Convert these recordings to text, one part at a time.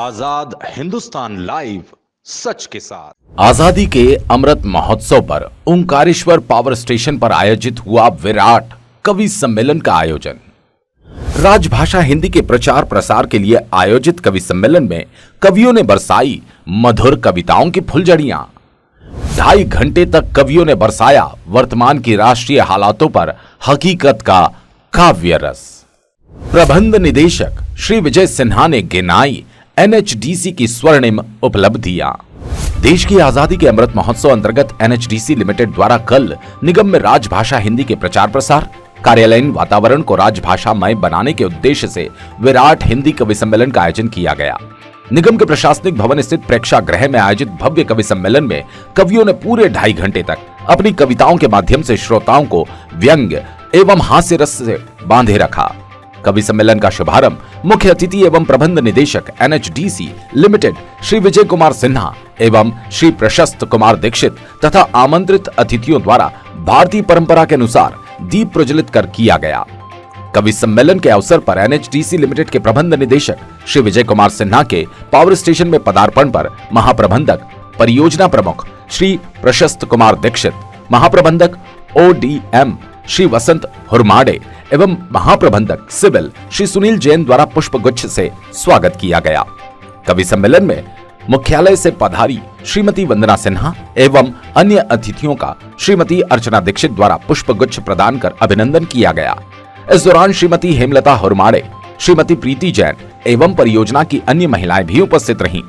आजाद Hindustan live, सच के साथ। आजादी के अमृत महोत्सव पर ओंकारेश्वर पावर स्टेशन पर आयोजित हुआ विराट कवि सम्मेलन का आयोजन। राजभाषा हिंदी के प्रचार प्रसार के लिए आयोजित कवि सम्मेलन में कवियों ने बरसाई मधुर कविताओं की फुलझड़ियां। 2.5 घंटे तक कवियों ने बरसाया वर्तमान की राष्ट्रीय हालातों पर हकीकत का काव्य रस। प्रबंध निदेशक श्री विजय सिन्हा ने गिनाई एनएचडीसी की स्वर्णिम उपलब्धियां। देश की आजादी के अमृत महोत्सव अंतर्गत एनएचडीसी लिमिटेड द्वारा कल निगम में राजभाषा हिंदी के प्रचार प्रसार, कार्यालयीन वातावरण को राजभाषामय बनाने के उद्देश्य से विराट हिंदी कवि सम्मेलन का आयोजन किया गया। निगम के प्रशासनिक भवन स्थित प्रेक्षागृह में आयोजित भव्य कवि सम्मेलन में कवियों ने पूरे 2.5 घंटे तक अपनी कविताओं के माध्यम से श्रोताओं को व्यंग्य एवं हास्य रस से बांधे रखा। कवि सम्मेलन का शुभारंभ मुख्य अतिथि एवं प्रबंध निदेशक एनएचडीसी लिमिटेड श्री विजय कुमार सिन्हा एवं श्री प्रशस्त कुमार दीक्षित तथा आमंत्रित अतिथियों द्वारा भारतीय परंपरा के अनुसार दीप प्रज्वलित कर किया गया। कवि सम्मेलन के अवसर पर एनएचडीसी लिमिटेड के प्रबंध निदेशक श्री विजय कुमार सिन्हा के पावर स्टेशन में पदार्पण पर महाप्रबंधक परियोजना प्रमुख श्री प्रशस्त कुमार दीक्षित, महाप्रबंधक ओडीएम श्री वसंत हुरमाड़े एवं महाप्रबंधक सिविल श्री सुनील जैन द्वारा पुष्प गुच्छ से स्वागत किया गया। कवि सम्मेलन में मुख्यालय से पधारी श्रीमती वंदना सिन्हा एवं अन्य अतिथियों का श्रीमती अर्चना दीक्षित द्वारा पुष्प गुच्छ प्रदान कर अभिनंदन किया गया। इस दौरान श्रीमती हेमलता हुरमाड़े, श्रीमती प्रीति जैन एवं परियोजना की अन्य महिलाएं भी उपस्थित रहीं।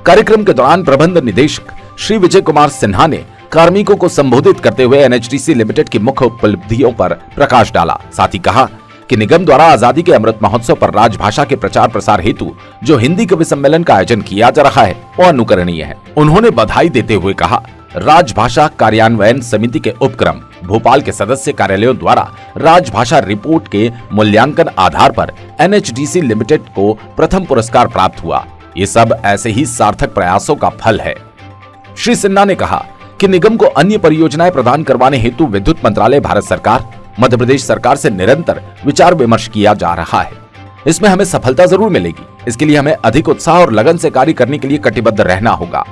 कार्यक्रम के दौरान प्रबंध निदेशक श्री विजय कुमार सिन्हा ने कार्मिकों को संबोधित करते हुए एनएचडीसी लिमिटेड की मुख्य उपलब्धियों पर प्रकाश डाला। साथ ही कहा कि निगम द्वारा आजादी के अमृत महोत्सव पर राजभाषा के प्रचार प्रसार हेतु जो हिंदी कवि सम्मेलन का आयोजन किया जा रहा है वो अनुकरणीय है। उन्होंने बधाई देते हुए कहा, राजभाषा कार्यान्वयन समिति के उपक्रम भोपाल के सदस्य कार्यालयों द्वारा राजभाषा रिपोर्ट के मूल्यांकन आधार पर एनएचडीसी लिमिटेड को प्रथम पुरस्कार प्राप्त हुआ। ये सब ऐसे ही सार्थक प्रयासों का फल है। श्री सिन्हा ने कहा कि निगम को अन्य परियोजनाएं प्रदान करवाने हेतु विद्युत मंत्रालय, भारत सरकार, मध्य प्रदेश सरकार से निरंतर विचार विमर्श किया जा रहा है। इसमें हमें सफलता जरूर मिलेगी। इसके लिए हमें अधिक उत्साह और लगन से कार्य करने के लिए कटिबद्ध रहना होगा।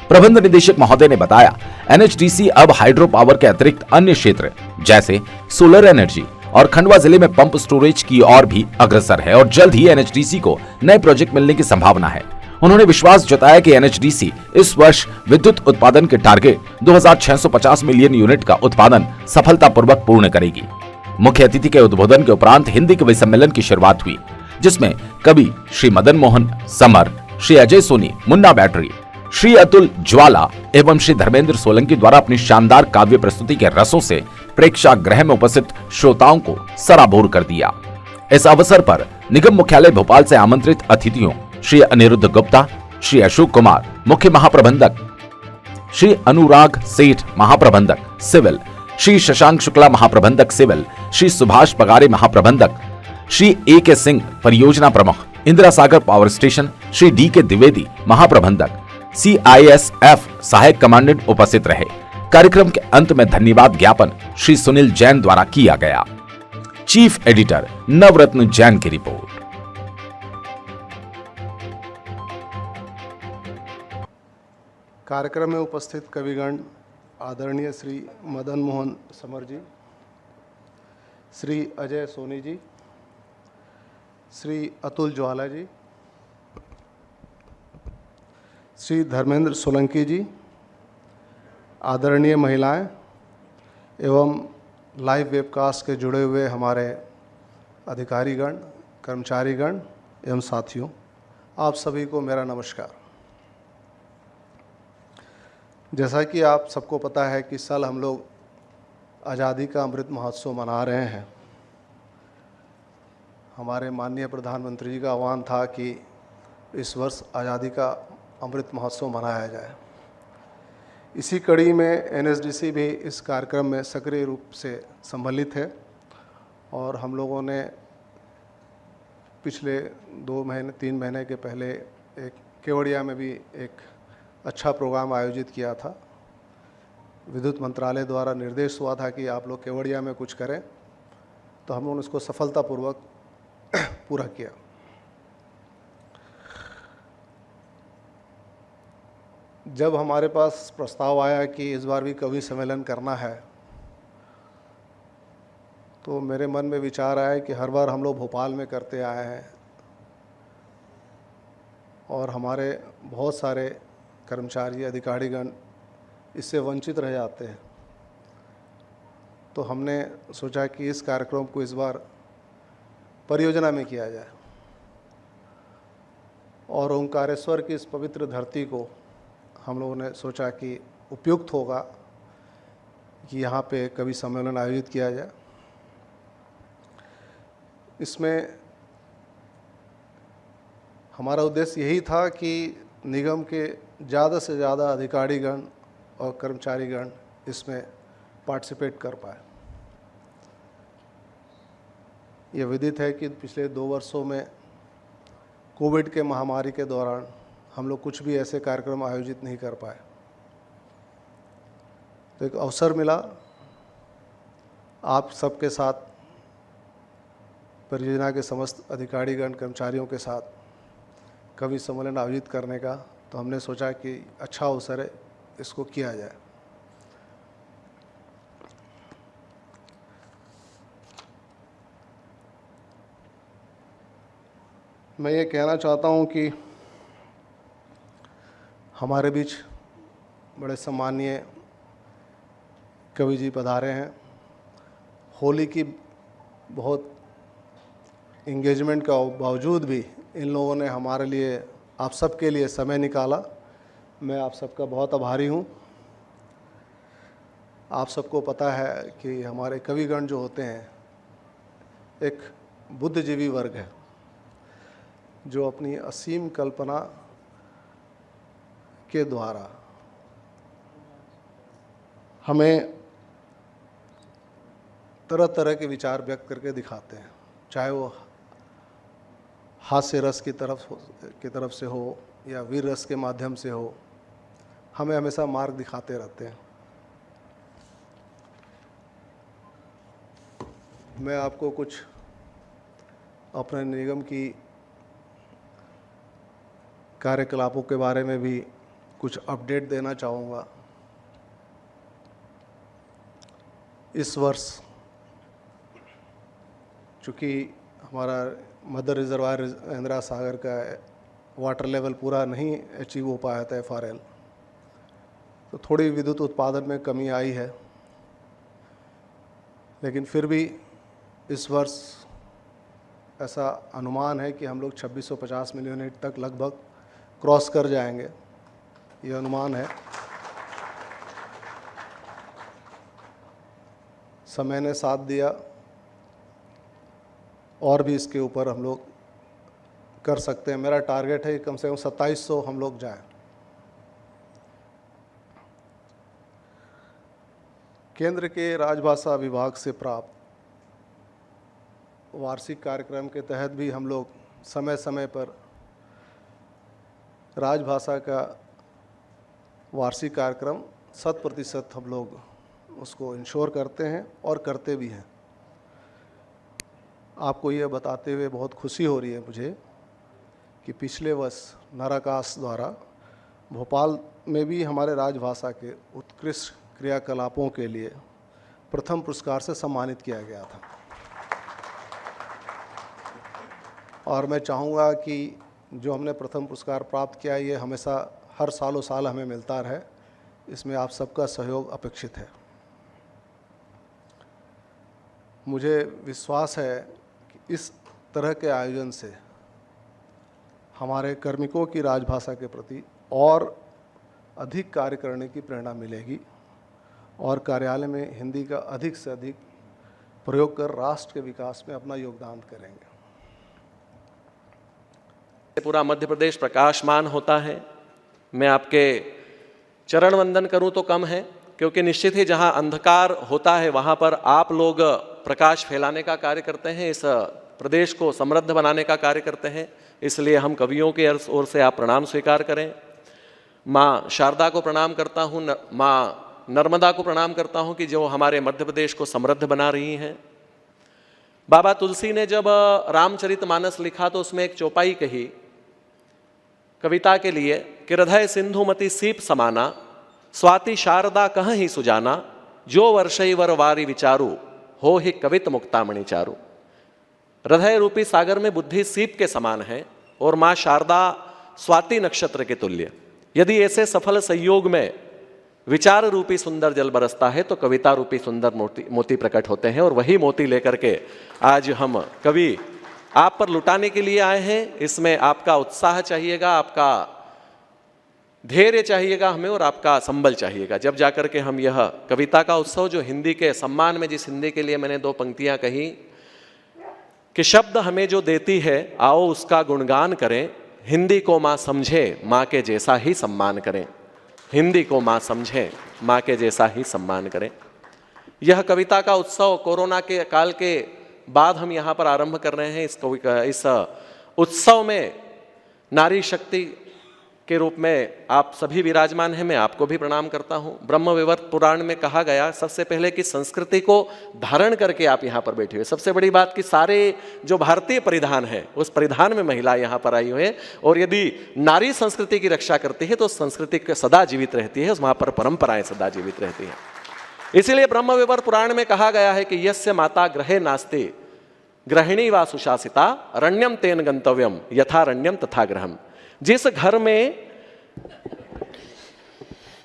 प्रबंध निदेशक महोदय ने बताया, एनएचडीसी अब हाइड्रो पावर के अतिरिक्त अन्य क्षेत्र जैसे सोलर एनर्जी और खंडवा जिले में पंप स्टोरेज की ओर भी अग्रसर है और जल्द ही एनएचडीसी को नए प्रोजेक्ट मिलने की संभावना है। उन्होंने विश्वास जताया कि एनएचडीसी इस वर्ष विद्युत उत्पादन के टारगेट 2650 मिलियन यूनिट का उत्पादन सफलतापूर्वक पूर्ण करेगी। मुख्य अतिथि के उद्बोधन के उपरांत हिंदी कवि सम्मेलन की शुरुआत हुई, जिसमें कवि श्री मदन मोहन समर, श्री अजय सोनी मुन्ना बैटरी, श्री अतुल ज्वाला एवं श्री धर्मेंद्र सोलंकी द्वारा अपनी शानदार काव्य प्रस्तुति के रसों से प्रेक्षागृह में उपस्थित श्रोताओं को सराबोर कर दिया। इस अवसर पर निगम मुख्यालय भोपाल से आमंत्रित अतिथियों श्री अनिरुद्ध गुप्ता, श्री अशोक कुमार मुख्य महाप्रबंधक, श्री अनुराग सेठ महाप्रबंधक सिविल, श्री शशांक शुक्ला महाप्रबंधक सिविल, श्री सुभाष पगारे महाप्रबंधक, श्री ए.के. सिंह परियोजना प्रमुख, Indira Sagar power station, Shri D K. Dwivedi महाप्रबंधक, सीआईएसएफ सहायक कमांडेंट उपस्थित रहे। कार्यक्रम के अंत में धन्यवाद ज्ञापन श्री सुनील जैन द्वारा किया गया। चीफ एडिटर नवरत्न जैन की रिपोर्ट। कार्यक्रम में उपस्थित कविगण आदरणीय श्री मदन मोहन समर जी, श्री अजय सोनी जी, श्री अतुल ज्वाला जी, श्री धर्मेंद्र सोलंकी जी, आदरणीय महिलाएं एवं लाइव वेबकास्ट के जुड़े हुए हमारे अधिकारीगण, कर्मचारीगण एवं साथियों, आप सभी को मेरा नमस्कार। जैसा कि आप सबको पता है कि साल हम लोग आज़ादी का अमृत महोत्सव मना रहे हैं। हमारे माननीय प्रधानमंत्री जी का आह्वान था कि इस वर्ष आज़ादी का अमृत महोत्सव मनाया जाए। इसी कड़ी में एनएचडीसी भी इस कार्यक्रम में सक्रिय रूप से सम्मिलित है और हम लोगों ने पिछले 2-3 महीने के पहले एक केवड़िया में भी एक अच्छा प्रोग्राम आयोजित किया था। विद्युत मंत्रालय द्वारा निर्देश हुआ था कि आप लोग केवड़िया में कुछ करें, तो हम लोगों ने उसको सफलतापूर्वक पूरा किया। जब हमारे पास प्रस्ताव आया कि इस बार भी कवि सम्मेलन करना है, तो मेरे मन में विचार आया कि हर बार हम लोग भोपाल में करते आए हैं और हमारे बहुत सारे कर्मचारी अधिकारीगण इससे वंचित रह जाते हैं। तो हमने सोचा कि इस कार्यक्रम को इस बार परियोजना में किया जाए और ओंकारेश्वर की इस पवित्र धरती को हम लोगों ने सोचा कि उपयुक्त होगा कि यहाँ पे कवि सम्मेलन आयोजित किया जाए। इसमें हमारा उद्देश्य यही था कि निगम के ज़्यादा से ज़्यादा अधिकारीगण और कर्मचारीगण इसमें पार्टिसिपेट कर पाए। ये विदित है कि पिछले 2 वर्षों में कोविड के महामारी के दौरान हम लोग कुछ भी ऐसे कार्यक्रम आयोजित नहीं कर पाए। तो एक अवसर मिला आप सबके साथ, परियोजना के समस्त अधिकारीगण कर्मचारियों के साथ कवि सम्मेलन आयोजित करने का। तो हमने सोचा कि अच्छा अवसर है, इसको किया जाए। मैं ये कहना चाहता हूँ कि हमारे बीच बड़े सम्मानीय कवि जी पधारे हैं। होली की बहुत इंगेजमेंट का बावजूद भी इन लोगों ने हमारे लिए, आप सबके लिए समय निकाला। मैं आप सबका बहुत आभारी हूँ। आप सबको पता है कि हमारे कविगण जो होते हैं एक बुद्धिजीवी वर्ग है जो अपनी असीम कल्पना के द्वारा हमें तरह तरह के विचार व्यक्त करके दिखाते हैं, चाहे वो हास्य रस की तरफ से हो या वीर रस के माध्यम से हो, हमें हमेशा मार्ग दिखाते रहते हैं। मैं आपको कुछ अपने निगम की कार्यकलापों के बारे में भी कुछ अपडेट देना चाहूँगा। इस वर्ष चूँकि हमारा मदर रिजर्वायर इंदिरा सागर का वाटर लेवल पूरा नहीं अचीव हो पाया था FRL, तो थोड़ी विद्युत उत्पादन में कमी आई है, लेकिन फिर भी इस वर्ष ऐसा अनुमान है कि हम लोग 2650 मिलियन यूनिट तक लगभग क्रॉस कर जाएंगे, ये अनुमान है। समय ने साथ दिया और भी इसके ऊपर हम लोग कर सकते हैं। मेरा टारगेट है कि कम से कम 2700 हम लोग जाएं। केंद्र के राजभाषा विभाग से प्राप्त वार्षिक कार्यक्रम के तहत भी हम लोग समय समय पर राजभाषा का वार्षिक कार्यक्रम 100% हम लोग उसको इंश्योर करते हैं और करते भी हैं। आपको ये बताते हुए बहुत खुशी हो रही है मुझे कि पिछले वर्ष नराकाश द्वारा भोपाल में भी हमारे राजभाषा के उत्कृष्ट क्रियाकलापों के लिए प्रथम पुरस्कार से सम्मानित किया गया था। और मैं चाहूँगा कि जो हमने प्रथम पुरस्कार प्राप्त किया, ये हमेशा हर सालों साल हमें मिलता रहे। इसमें आप सबका सहयोग अपेक्षित है। मुझे विश्वास है कि इस तरह के आयोजन से हमारे कार्मिकों की राजभाषा के प्रति और अधिक कार्य करने की प्रेरणा मिलेगी और कार्यालय में हिंदी का अधिक से अधिक प्रयोग कर राष्ट्र के विकास में अपना योगदान करेंगे। पूरा मध्य प्रदेश प्रकाशमान होता है। मैं आपके चरण वंदन करूं तो कम है, क्योंकि निश्चित ही जहां अंधकार होता है वहां पर आप लोग प्रकाश फैलाने का कार्य करते हैं, इस प्रदेश को समृद्ध बनाने का कार्य करते हैं। इसलिए हम कवियों के ओर से आप प्रणाम स्वीकार करें। माँ शारदा को प्रणाम करता हूँ, माँ नर्मदा को प्रणाम करता हूँ कि जो हमारे मध्य प्रदेश को समृद्ध बना रही हैं। बाबा तुलसी ने जब रामचरितमानस लिखा तो उसमें एक चौपाई कही, कविता के लिए कि हृदय सिंधुमति सीप समाना, स्वाति शारदा कह ही सुजाना, जो वर्षई वर वारी विचारू, हो ही कवित मुक्तामणि चारू। हृदय रूपी सागर में बुद्धि सीप के समान है और माँ शारदा स्वाति नक्षत्र के तुल्य। यदि ऐसे सफल संयोग में विचार रूपी सुंदर जल बरसता है तो कविता रूपी सुंदर मोती प्रकट होते हैं, और वही मोती लेकर के आज हम कवि आप पर लुटाने के लिए आए हैं। इसमें आपका उत्साह चाहिएगा, आपका धैर्य चाहिएगा हमें, और आपका संबल चाहिएगा, जब जाकर के हम यह कविता का उत्सव जो हिंदी के सम्मान में, जिस हिंदी के लिए मैंने 2 पंक्तियां कही कि शब्द हमें जो देती है आओ उसका गुणगान करें, हिंदी को माँ समझे माँ के जैसा ही सम्मान करें, हिंदी को माँ समझे माँ के जैसा ही सम्मान करें। यह कविता का उत्सव कोरोना के काल के बाद हम यहाँ पर आरंभ कर रहे हैं। इस उत्सव में नारी शक्ति के रूप में आप सभी विराजमान हैं, मैं आपको भी प्रणाम करता हूँ। ब्रह्मविवर्त पुराण में कहा गया सबसे पहले कि संस्कृति को धारण करके आप यहाँ पर बैठे हुए। सबसे बड़ी बात कि सारे जो भारतीय परिधान है उस परिधान में महिला यहाँ पर आई हुई है, और यदि नारी संस्कृति की रक्षा करती है तो संस्कृति सदा जीवित रहती है, वहाँ पर परंपराएं सदा जीवित रहती हैं। इसीलिए ब्रह्मविवर्त पुराण में कहा गया है कि यस्य माता गृहे नास्ति गृहिणी वा सुशासिता रण्यम तेन गंतव्यम यथा रण्यम तथा गृहम। जिस घर में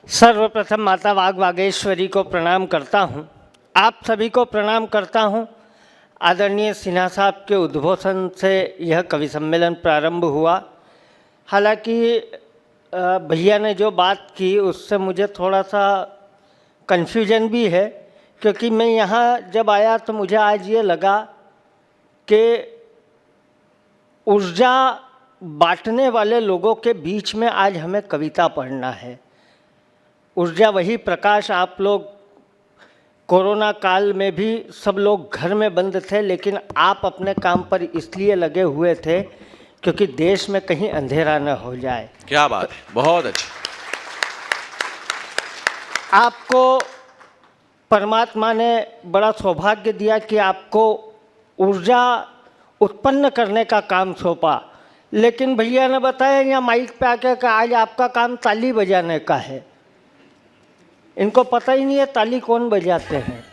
सर्वप्रथम माता वाग वागेश्वरी को प्रणाम करता हूँ, आप सभी को प्रणाम करता हूँ। आदरणीय सिन्हा साहब के उद्बोधन से यह कवि सम्मेलन प्रारंभ हुआ। हालांकि भैया ने जो बात की उससे मुझे थोड़ा सा कन्फ्यूजन भी है, क्योंकि मैं यहाँ जब आया तो मुझे आज ये लगा कि ऊर्जा बांटने वाले लोगों के बीच में आज हमें कविता पढ़ना है। ऊर्जा वही प्रकाश, आप लोग कोरोना काल में भी सब लोग घर में बंद थे, लेकिन आप अपने काम पर इसलिए लगे हुए थे क्योंकि देश में कहीं अंधेरा न हो जाए। क्या बात है, बहुत अच्छा। आपको परमात्मा ने बड़ा सौभाग्य दिया कि आपको ऊर्जा उत्पन्न करने का काम सौंपा, लेकिन भैया ने बताया यहाँ माइक पे आके कि आज आपका काम ताली बजाने का है। इनको पता ही नहीं है ताली कौन बजाते हैं।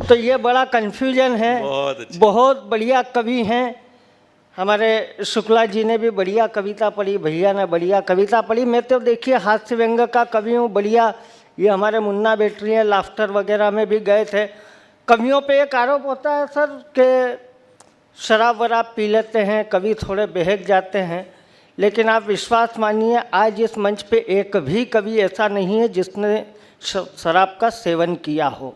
तो ये बड़ा कन्फ्यूजन है। बहुत बढ़िया कवि हैं हमारे शुक्ला जी ने भी बढ़िया कविता पढ़ी, भैया ने बढ़िया कविता पढ़ी। मैं तो देखिए हास्य व्यंग का कवि हूँ, बढ़िया। ये हमारे मुन्ना बेटरी हैं, लाफ्टर वगैरह में भी गए थे। कवियों पे एक आरोप होता है सर कि शराब वराब पी लेते हैं, कवि थोड़े बहक जाते हैं, लेकिन आप विश्वास मानिए आज इस मंच पे एक भी कवि ऐसा नहीं है जिसने शराब का सेवन किया हो।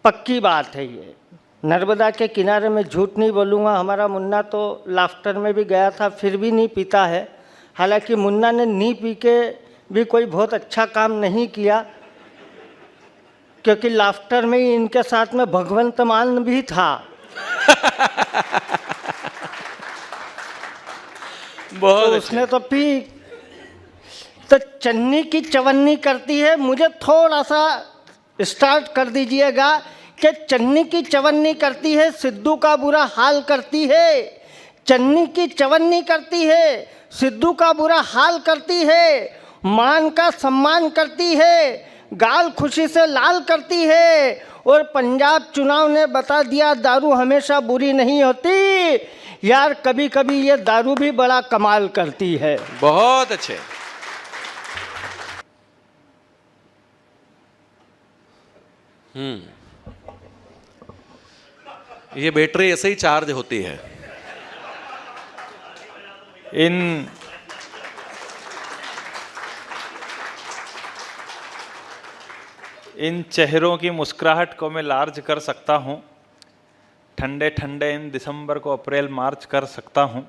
पक्की बात है ये, नर्मदा के किनारे में झूठ नहीं बोलूँगा। हमारा मुन्ना तो लाफ्टर में भी गया था, फिर भी नहीं पीता है। हालांकि मुन्ना ने नहीं पी के भी कोई बहुत अच्छा काम नहीं किया, क्योंकि लाफ्टर में ही इनके साथ में भगवंत मान भी था। बहुत तो उसने तो पी। तो चन्नी की चवन्नी करती है। मुझे थोड़ा सा स्टार्ट कर दीजिएगा कि चन्नी की चवन्नी करती है, सिद्धू का बुरा हाल करती है। चन्नी की चवन्नी करती है, सिद्धू का बुरा हाल करती है, मान का सम्मान करती है, गाल खुशी से लाल करती है। और पंजाब चुनाव ने बता दिया दारू हमेशा बुरी नहीं होती। यार कभी कभी ये दारू भी बड़ा कमाल करती है। बहुत अच्छे। ये बैटरी ऐसे ही चार्ज होती है। इन चेहरों की मुस्कुराहट को मैं लार्ज कर सकता हूँ। ठंडे ठंडे इन दिसंबर को अप्रैल मार्च कर सकता हूँ।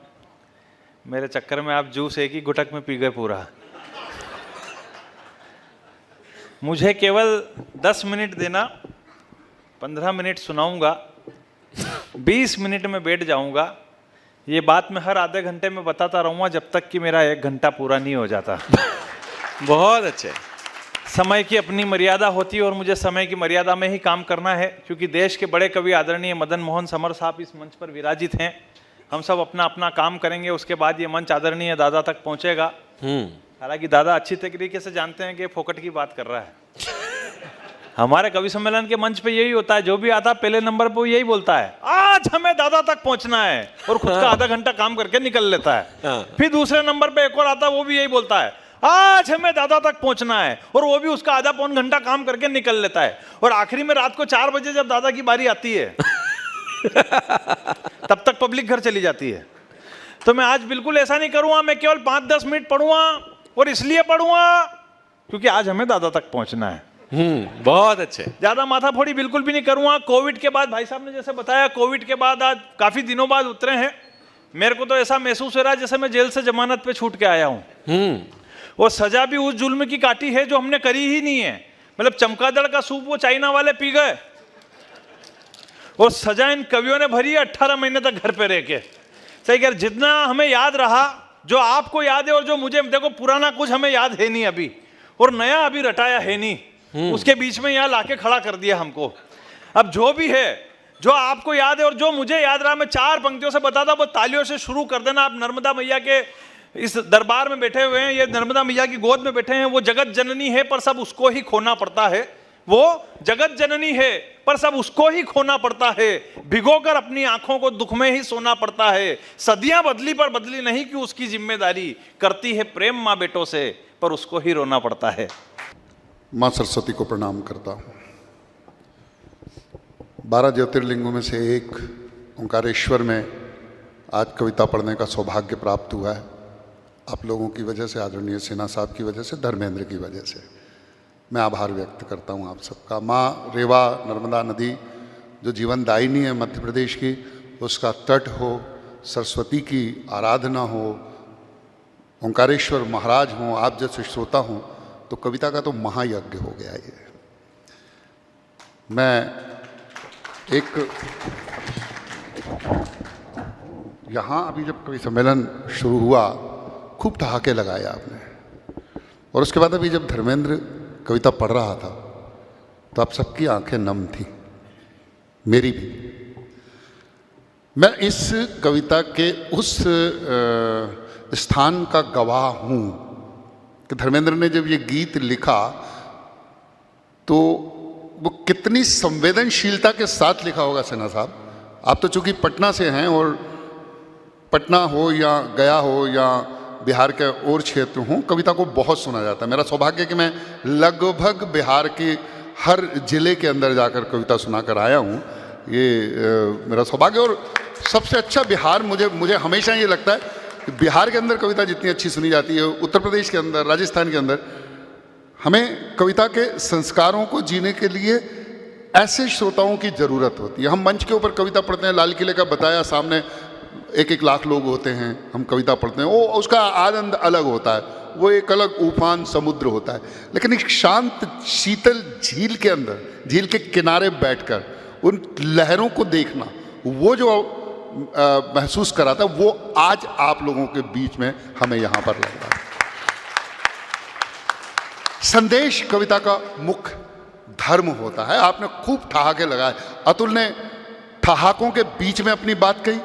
मेरे चक्कर में आप जूस एक ही गुटक में पी गए पूरा। मुझे केवल 10 मिनट देना, 15 मिनट सुनाऊंगा, 20 मिनट में बैठ जाऊंगा। ये बात मैं हर आधे घंटे में बताता रहूँगा जब तक कि मेरा 1 घंटा पूरा नहीं हो जाता। बहुत अच्छे। समय की अपनी मर्यादा होती है और मुझे समय की मर्यादा में ही काम करना है, क्योंकि देश के बड़े कवि आदरणीय मदन मोहन समर साहब इस मंच पर विराजित हैं। हम सब अपना अपना काम करेंगे, उसके बाद ये मंच आदरणीय दादा तक पहुंचेगा। हालांकि दादा अच्छी तरीके से जानते हैं कि फोकट की बात कर रहा है। हमारे कवि सम्मेलन के मंच पे यही होता है, जो भी आता है पहले नंबर पे यही बोलता है आज हमें दादा तक पहुंचना है, और खुद का आधा घंटा काम करके निकल लेता है। फिर दूसरे नंबर पे एक और आता है, वो भी यही बोलता है आज हमें दादा तक पहुंचना है, और वो भी उसका आधा पौन घंटा काम करके निकल लेता है। और आखिरी में रात को 4 बजे जब दादा की बारी आती है तब तक पब्लिक घर चली जाती है। तो मैं आज बिल्कुल ऐसा नहीं करूंगा, मैं केवल 5-10 मिनट पढ़ूंगा, और इसलिए पढ़ूंगा क्योंकि आज हमें दादा तक पहुंचना है। बहुत अच्छे। ज्यादा माथाफोड़ी बिल्कुल भी नहीं करूंगा। कोविड के बाद, भाई साहब ने जैसे बताया, कोविड के बाद आज काफी दिनों बाद उतरे हैं। मेरे को तो ऐसा महसूस हो रहा है जैसे मैं जेल से जमानत पे छूट के आया हूं। और सजा भी उस जुल्म की काटी है जो हमने करी ही नहीं है। मतलब चमगादड़ का सूप वो चाइना वाले पी गए, और सजा इन कवियों ने भरी है 18 महीने तक घर पे रह के। सही कह, जितना हमें याद रहा, जो आपको याद है और जो मुझे, देखो पुराना कुछ हमें याद है नहीं अभी, और नया अभी रटाया है नहीं, उसके बीच में यहाँ लाके खड़ा कर दिया हमको। अब जो भी है, जो आपको याद है और जो मुझे याद रहा, मैं 4 पंक्तियों से बताता, वो तालियों से शुरू कर देना। आप नर्मदा मैया के इस दरबार में बैठे हुए हैं, ये नर्मदा मैया की गोद में बैठे हैं। वो जगत जननी है पर सब उसको ही खोना पड़ता है। वो जगत जननी है पर सब उसको ही खोना पड़ता है। भिगोकर अपनी आंखों को दुख में ही सोना पड़ता है। सदियां बदली पर बदली नहीं कि उसकी जिम्मेदारी, करती है प्रेम माँ बेटों से पर उसको ही रोना पड़ता है। माँ सरस्वती को प्रणाम करता हूँ। 12 ज्योतिर्लिंगों में से एक ओंकारेश्वर में आज कविता पढ़ने का सौभाग्य प्राप्त हुआ है। आप लोगों की वजह से, आदरणीय सिन्हा साहब की वजह से, धर्मेंद्र की वजह से मैं आभार व्यक्त करता हूँ आप सबका। माँ रेवा नर्मदा नदी जो जीवनदायिनी है मध्य प्रदेश की, उसका तट हो, सरस्वती की आराधना हो, ओंकारेश्वर महाराज हों, आप जैसे श्रोता हों, तो कविता का तो महायज्ञ हो गया ये। मैं एक यहाँ अभी जब कवि सम्मेलन शुरू हुआ, खूब ठहाके लगाए आपने, और उसके बाद अभी जब धर्मेंद्र कविता पढ़ रहा था तो आप सबकी आंखें नम थी, मेरी भी। मैं इस कविता के उस स्थान का गवाह हूँ कि धर्मेंद्र ने जब ये गीत लिखा तो वो कितनी संवेदनशीलता के साथ लिखा होगा। सिन्हा साहब, आप तो चूंकि पटना से हैं, और पटना हो या गया हो या बिहार के और क्षेत्र हों, कविता को बहुत सुना जाता है। मेरा सौभाग्य है कि मैं लगभग बिहार के हर जिले के अंदर जाकर कविता सुना कर आया हूँ। ये मेरा सौभाग्य। और सबसे अच्छा बिहार, मुझे हमेशा ये लगता है कि बिहार के अंदर कविता जितनी अच्छी सुनी जाती है, उत्तर प्रदेश के अंदर, राजस्थान के अंदर, हमें कविता के संस्कारों को जीने के लिए ऐसे श्रोताओं की ज़रूरत होती है। हम मंच के ऊपर कविता पढ़ते हैं, लाल किले का बताया, सामने 1-1 लाख लोग होते हैं, हम कविता पढ़ते हैं, वो उसका आनंद अलग होता है, वो एक अलग उफान समुद्र होता है। लेकिन एक शांत शीतल झील के अंदर, झील के किनारे बैठकर उन लहरों को देखना, वो जो महसूस कराता है, वो आज आप लोगों के बीच में हमें यहाँ पर लग रहा है। संदेश कविता का मुख्य धर्म होता है। आपने खूब ठहाके लगाए। अतुल ने ठहाकों के बीच में अपनी बात कही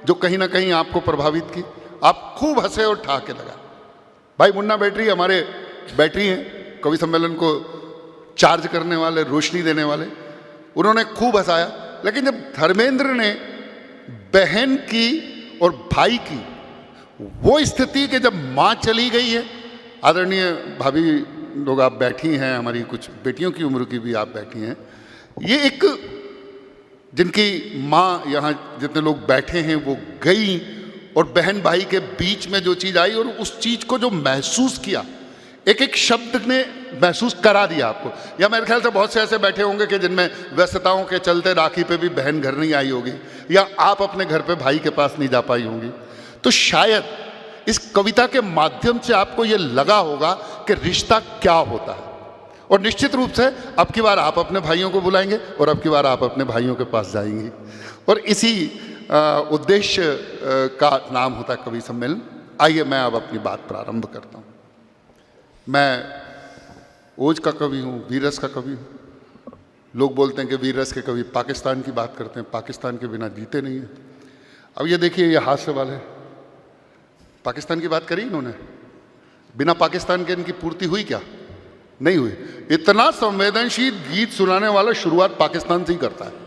जो कहीं ना कहीं आपको प्रभावित की। आप खूब हंसे और ठहाके लगाए। भाई मुन्ना बैटरी हमारे बैटरी हैं, कवि सम्मेलन को चार्ज करने वाले, रोशनी देने वाले, उन्होंने खूब हंसाया। लेकिन जब धर्मेंद्र ने बहन की और भाई की वो स्थिति कि जब माँ चली गई है, आदरणीय भाभी लोग आप बैठी हैं, हमारी कुछ बेटियों की उम्र की भी आप बैठी हैं, ये एक जिनकी माँ यहाँ जितने लोग बैठे हैं वो गई, और बहन भाई के बीच में जो चीज़ आई और उस चीज़ को जो महसूस किया, एक एक शब्द ने महसूस करा दिया आपको। या मेरे ख्याल से बहुत से ऐसे बैठे होंगे कि जिनमें व्यस्तताओं के चलते राखी पे भी बहन घर नहीं आई होगी, या आप अपने घर पे भाई के पास नहीं जा पाई होंगी। तो शायद इस कविता के माध्यम से आपको ये लगा होगा कि रिश्ता क्या होता है। और निश्चित रूप से अब की बार आप अपने भाइयों को बुलाएंगे और अब की बार आप अपने भाइयों के पास जाएंगे, और इसी उद्देश्य का नाम होता है कवि सम्मेलन। आइए मैं अब अपनी बात प्रारंभ करता हूँ। मैं ओज का कवि हूँ, वीर रस का कवि हूँ। लोग बोलते हैं कि वीर रस के कवि पाकिस्तान की बात करते हैं, पाकिस्तान के बिना जीते नहीं हैं। अब ये देखिए, ये हास्य वाले पाकिस्तान की बात करी इन्होंने, बिना पाकिस्तान के इनकी पूर्ति हुई क्या? नहीं हुई। इतना संवेदनशील गीत सुनाने वाला शुरुआत पाकिस्तान से ही करता है।